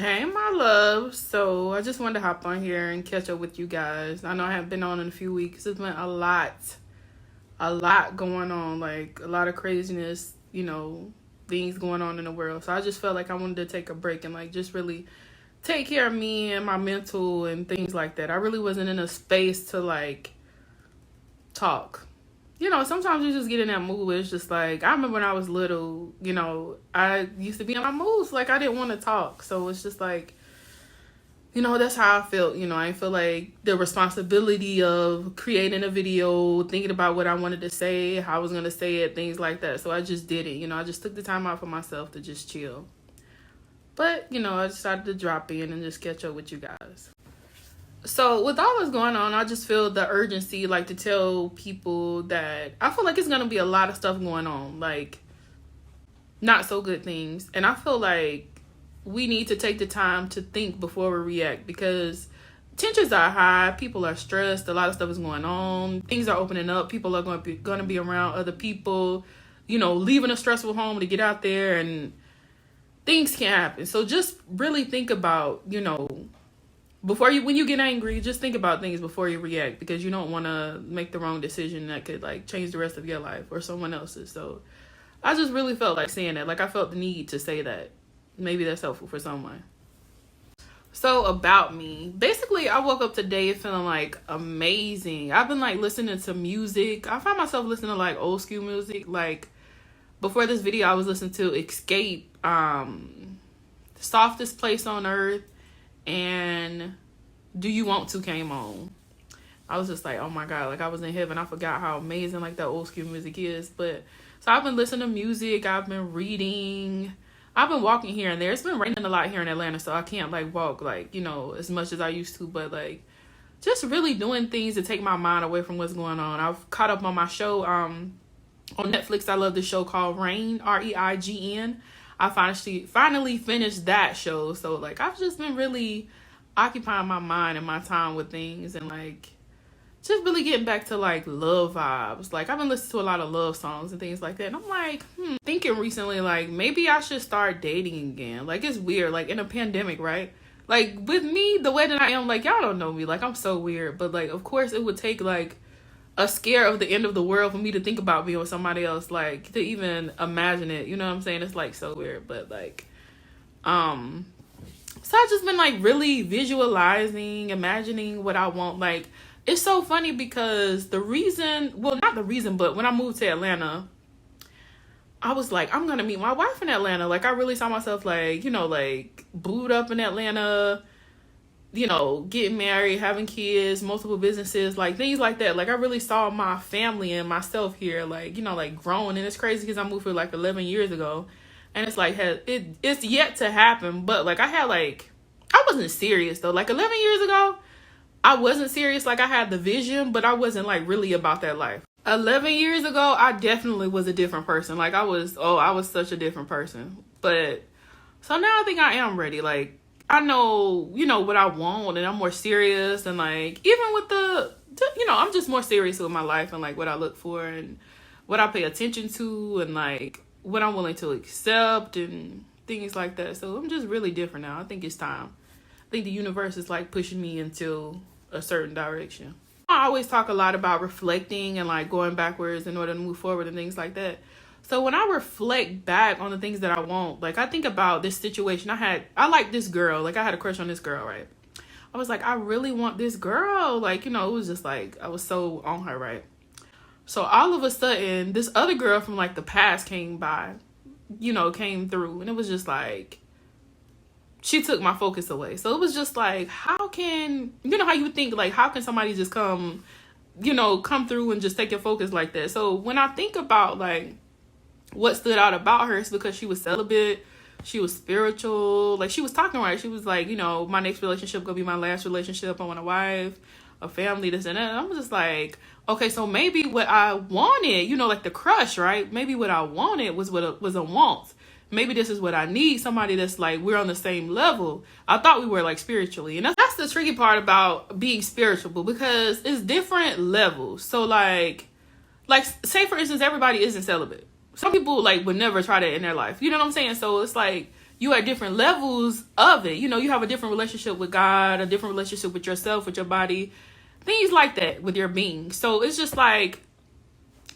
Hey, my love. So I just wanted to hop on here and catch up with you guys. I know I haven't been on in a few weeks. It's been a lot going on, like a lot of craziness, things going on in the world. So I just felt like I wanted to take a break and like just really take care of me and my mental and things like that. I really wasn't in a space to like talk. Sometimes you just get in that mood where it's just like, I remember when I was little, I used to be in my moods, like I didn't want to talk. So it's just like, that's how I felt. I feel like the responsibility of creating a video, thinking about what I wanted to say, how I was going to say it, things like that. So I just did it. I just took the time out for myself to just chill. But, I decided to drop in and just catch up with you guys. So with all this going on, I just feel the urgency, like, to tell people that I feel like it's going to be a lot of stuff going on, like, not so good things. And I feel like we need to take the time to think before we react, because tensions are high, people are stressed, a lot of stuff is going on, things are opening up, people are going to be around other people, leaving a stressful home to get out there, and things can happen. So just really think about, when you get angry, just think about things before you react, because you don't want to make the wrong decision that could like change the rest of your life or someone else's. So I just really felt like saying that. Like I felt the need to say that. Maybe that's helpful for someone. So about me, basically I woke up today feeling like amazing. I've been like listening to music. I find myself listening to like old school music. Like before this video, I was listening to Escape, Softest Place on Earth, and Do You Want To came on. I was just like, oh my God, like I was in heaven. I forgot how amazing like that old school music is. But so I've been listening to music, I've been reading, I've been walking here and there. It's been raining a lot here in Atlanta, so I can't like walk like, as much as I used to, but like just really doing things to take my mind away from what's going on. I've caught up on my show on Netflix. I love this show called Reign, Reign. I finally finished that show. So like I've just been really occupying my mind and my time with things, and like just really getting back to like love vibes. Like I've been listening to a lot of love songs and things like that, and I'm like thinking recently like maybe I should start dating again. Like it's weird, like in a pandemic, right? Like with me, the way that I am, like y'all don't know me, like I'm so weird, but like of course it would take like a scare of the end of the world for me to think about being with somebody else, like to even imagine it. You know what I'm saying? It's like so weird, but like so I've just been like really visualizing, imagining what I want. Like it's so funny because not the reason, but when I moved to Atlanta, I was like, I'm gonna meet my wife in Atlanta. Like I really saw myself like, like booed up in Atlanta, getting married, having kids, multiple businesses, like things like that. Like I really saw my family and myself here, like, like growing. And it's crazy because I moved here like 11 years ago. And it's like, it's yet to happen. But like I wasn't serious though. Like 11 years ago, I wasn't serious. Like I had the vision, but I wasn't like really about that life. 11 years ago, I definitely was a different person. Like I was such a different person. But so now I think I am ready. Like I know, what I want, and I'm more serious, and like even with I'm just more serious with my life and like what I look for and what I pay attention to and like what I'm willing to accept and things like that. So I'm just really different now. I think it's time. I think the universe is like pushing me into a certain direction. I always talk a lot about reflecting and like going backwards in order to move forward and things like that. So when I reflect back on the things that I want, like I think about this situation I like this girl, like I had a crush on this girl, right? I was like, I really want this girl. Like, it was just like, I was so on her, right? So all of a sudden, this other girl from like the past came through, and it was just like, she took my focus away. So it was just like, how can, how you would think, like, how can somebody just come through and just take your focus like that? So when I think about like, what stood out about her is because she was celibate, she was spiritual, like she was talking right. She was like, my next relationship gonna be my last relationship. I want a wife, a family, this and that. And I'm just like, okay, so maybe what I wanted, like the crush, right? Maybe what I wanted was a want. Maybe this is what I need. Somebody that's like, we're on the same level. I thought we were like spiritually. And that's the tricky part about being spiritual, because it's different levels. So like say for instance, everybody isn't celibate. Some people like would never try that in their life. You know what I'm saying? So it's like you at different levels of it. You know, you have a different relationship with God, a different relationship with yourself, with your body, things like that with your being. So it's just like,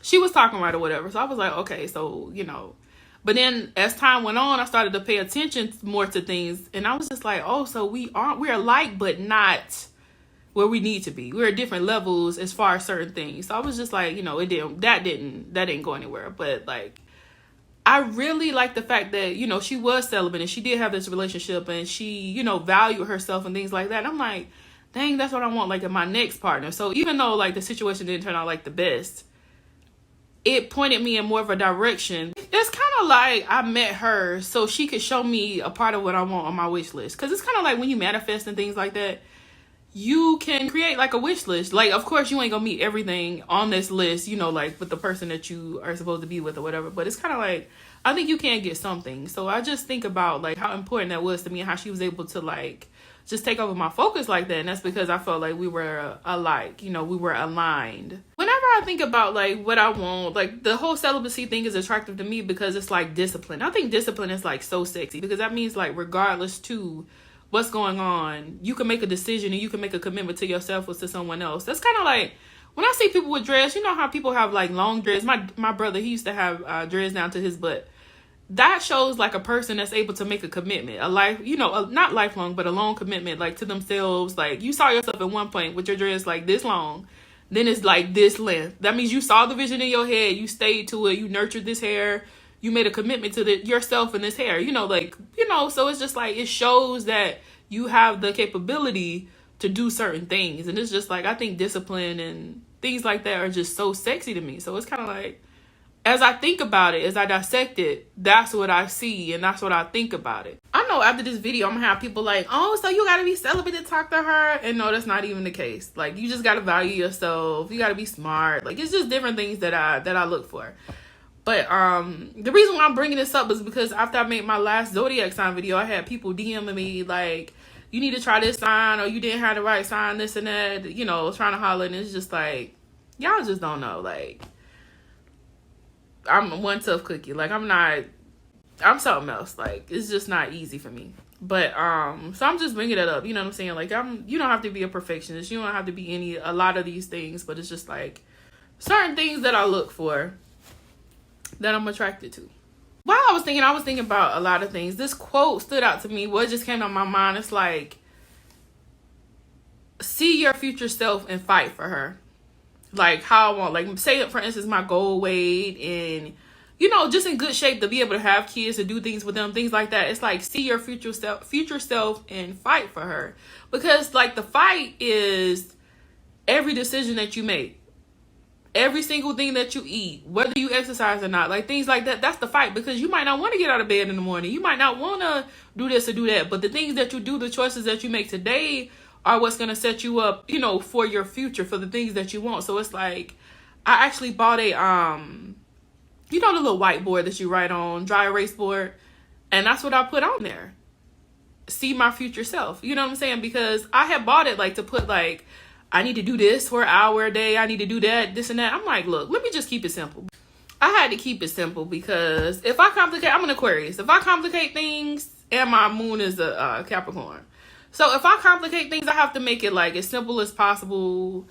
she was talking right or whatever. So I was like, okay, so, you know. But then as time went on, I started to pay attention more to things. And I was just like, oh, so we're alike, but not where we need to be. We're at different levels as far as certain things. So I was just like, you know, that didn't go anywhere. But like, I really like the fact that, you know, she was celibate and she did have this relationship and she, you know, valued herself and things like that. And I'm like, dang, that's what I want, like, in my next partner. So even though like the situation didn't turn out like the best, it pointed me in more of a direction. It's kind of like I met her so she could show me a part of what I want on my wish list. Because it's kind of like when you manifest and things like that, you can create like a wish list. Like, of course, you ain't gonna meet everything on this list, you know, like with the person that you are supposed to be with or whatever. But it's kind of like, I think you can get something. So I just think about like how important that was to me and how she was able to like just take over my focus like that. And that's because I felt like we were alike, you know, we were aligned. Whenever I think about like what I want, like the whole celibacy thing is attractive to me because it's like discipline. I think discipline is like so sexy because that means like regardless to what's going on, you can make a decision and you can make a commitment to yourself or to someone else. That's kind of like when I see people with dreads, you know how people have like long dreads. My brother, he used to have dreads down to his butt. That shows like a person that's able to make a commitment, a life, you know, not lifelong, but a long commitment, like to themselves. Like you saw yourself at one point with your dress like this long, then it's like this length. That means you saw the vision in your head, you stayed to it, you nurtured this hair, you made a commitment to yourself and this hair, you know, like, you know, so it's just like, it shows that you have the capability to do certain things. And it's just like, I think discipline and things like that are just so sexy to me. So it's kind of like, as I think about it, as I dissect it, that's what I see and that's what I think about it. I know after this video, I'm gonna have people like, oh, so you gotta be celibate to talk to her. And no, that's not even the case. Like, you just gotta value yourself. You gotta be smart. Like, it's just different things that I look for. But the reason why I'm bringing this up is because after I made my last zodiac sign video, I had people DMing me like, you need to try this sign, or you didn't have the right sign, this and that, you know, trying to holler. And it's just like, y'all just don't know. Like, I'm one tough cookie. Like, I'm something else. Like, it's just not easy for me. But so I'm just bringing it up, you know what I'm saying? Like, you don't have to be a perfectionist, you don't have to be a lot of these things, but it's just like certain things that I look for that I'm attracted to. While I was thinking about a lot of things. This quote stood out to me. What just came to my mind, it's like, see your future self and fight for her. Like, how I want, like, say for instance my goal weight and, you know, just in good shape to be able to have kids, to do things with them, things like that. It's like, see your future self and fight for her. Because like the fight is every decision that you make, every single thing that you eat, whether you exercise or not, like things like that. That's the fight, because you might not want to get out of bed in the morning, you might not want to do this or do that, but the things that you do, the choices that you make today are what's going to set you up, you know, for your future, for the things that you want. So it's like, I actually bought a you know, the little whiteboard that you write on, dry erase board, and that's what I put on there. See my future self, you know what I'm saying? Because I had bought it like to put like, I need to do this for an hour a day, I need to do that, this and that. I'm like, look, let me just keep it simple. I had to keep it simple because if I complicate, I'm an Aquarius. If I complicate things, and my moon is a Capricorn. So if I complicate things, I have to make it like as simple as possible,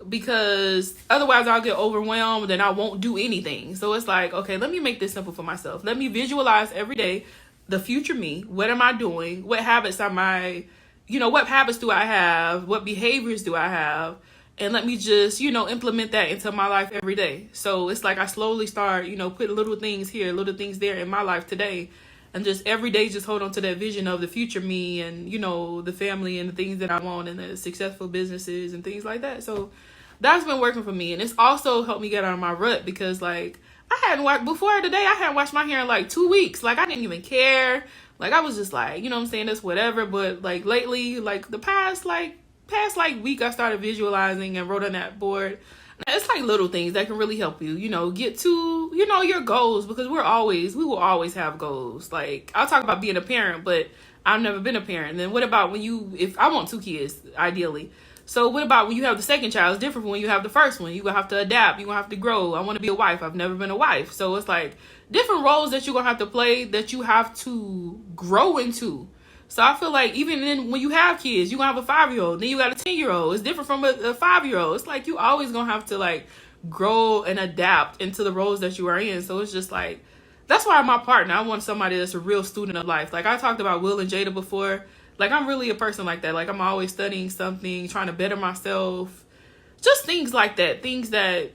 because otherwise I'll get overwhelmed and I won't do anything. So it's like, okay, let me make this simple for myself. Let me visualize every day the future me. What am I doing? What habits am I, you know, what habits do I have? What behaviors do I have? And let me just, you know, implement that into my life every day. So it's like I slowly start, you know, putting little things here, little things there in my life today. And just every day just hold on to that vision of the future me and, you know, the family and the things that I want and the successful businesses and things like that. So that's been working for me. And it's also helped me get out of my rut, because like I hadn't watched before today. I hadn't washed my hair in like 2 weeks. Like I didn't even care. Like I was just like, you know what I'm saying, that's whatever. But like lately, like the past week, I started visualizing and wrote on that board. It's like little things that can really help you, you know, get to, you know, your goals, because we will always have goals. Like I'll talk about being a parent, but I've never been a parent. And then what about if I want 2 kids, ideally. So what about when you have the second child? It's different from when you have the first one. You're going to have to adapt. You're going to have to grow. I want to be a wife. I've never been a wife. So it's like different roles that you're going to have to play that you have to grow into. So I feel like even then when you have kids, you're going to have a 5-year-old. Then you got a 10-year-old. It's different from a 5-year-old. It's like you always going to have to like grow and adapt into the roles that you are in. So it's just like, that's why my partner, I want somebody that's a real student of life. Like I talked about Will and Jada before. Like I'm really a person like that. Like I'm always studying something, trying to better myself. Just things like that. Things that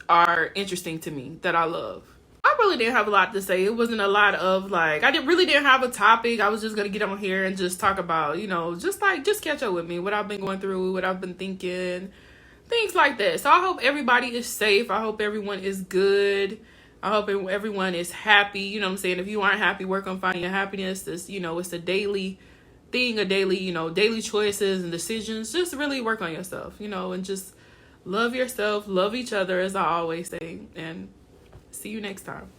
are interesting to me, that I love. I really didn't have a lot to say. It wasn't a lot of like, really didn't have a topic. I was just going to get on here and just talk about, just catch up with me, what I've been going through, what I've been thinking, things like that. So I hope everybody is safe. I hope everyone is good. I hope everyone is happy. You know what I'm saying? If you aren't happy, work on finding your happiness. It's, it's a daily thing, daily choices and decisions. Just really work on yourself, and just love yourself, love each other, as I always say. And see you next time.